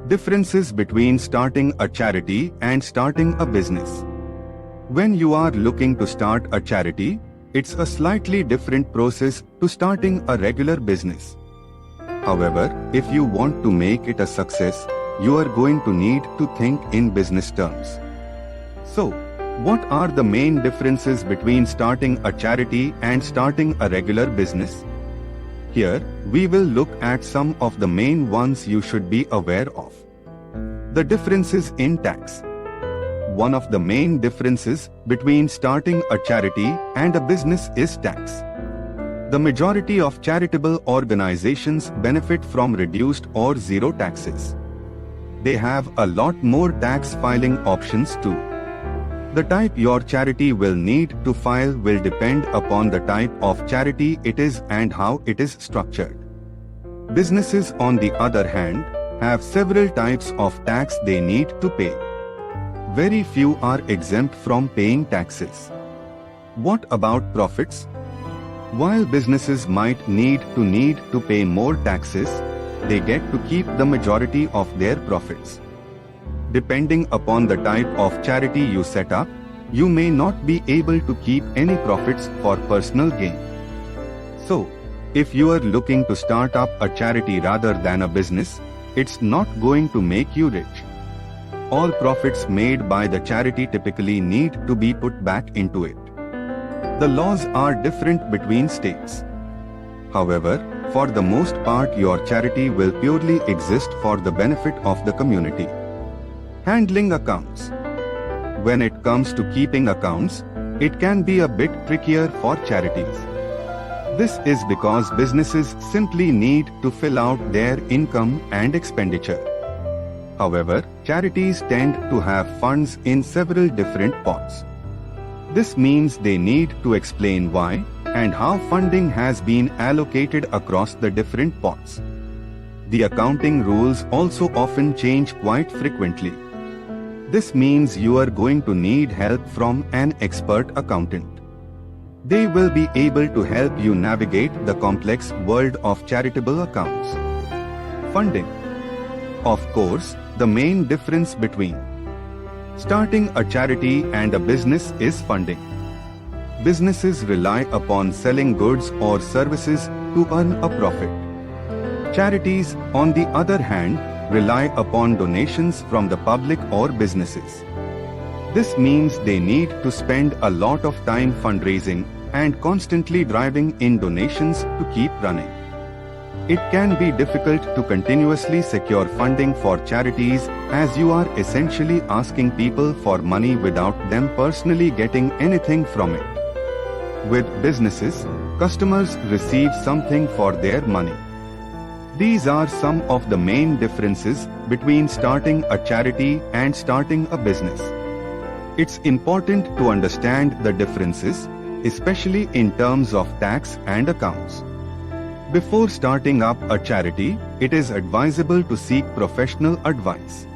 Differences between starting a charity and starting a business. When you are looking to start a charity, it's a slightly different process to starting a regular business. However, if you want to make it a success, you are going to need to think in business terms. So, what are the main differences between starting a charity and starting a regular business? Here, we will look at some of the main ones you should be aware of. The differences in tax. One of the main differences between starting a charity and a business is tax. The majority of charitable organizations benefit from reduced or zero taxes. They have a lot more tax filing options too. The type your charity will need to file will depend upon the type of charity it is and how it is structured. Businesses, on the other hand, have several types of tax they need to pay. Very few are exempt from paying taxes. What about profits? While businesses might need to pay more taxes, they get to keep the majority of their profits. Depending upon the type of charity you set up, you may not be able to keep any profits for personal gain. So, if you are looking to start up a charity rather than a business, it's not going to make you rich. All profits made by the charity typically need to be put back into it. The laws are different between states. However, for the most part, your charity will purely exist for the benefit of the community. Handling accounts. When it comes to keeping accounts, it can be a bit trickier for charities. This is because businesses simply need to fill out their income and expenditure. However, charities tend to have funds in several different pots. This means they need to explain why and how funding has been allocated across the different pots. The accounting rules also often change quite frequently. This means you are going to need help from an expert accountant. They will be able to help you navigate the complex world of charitable accounts. Funding. Of course, the main difference between starting a charity and a business is funding. Businesses rely upon selling goods or services to earn a profit. Charities, on the other hand, rely upon donations from the public or businesses. This means they need to spend a lot of time fundraising and constantly driving in donations to keep running. It can be difficult to continuously secure funding for charities as you are essentially asking people for money without them personally getting anything from it. With businesses, customers receive something for their money. These are some of the main differences between starting a charity and starting a business. It's important to understand the differences, especially in terms of tax and accounts. Before starting up a charity, it is advisable to seek professional advice.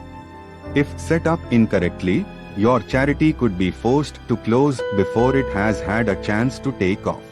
If set up incorrectly, your charity could be forced to close before it has had a chance to take off.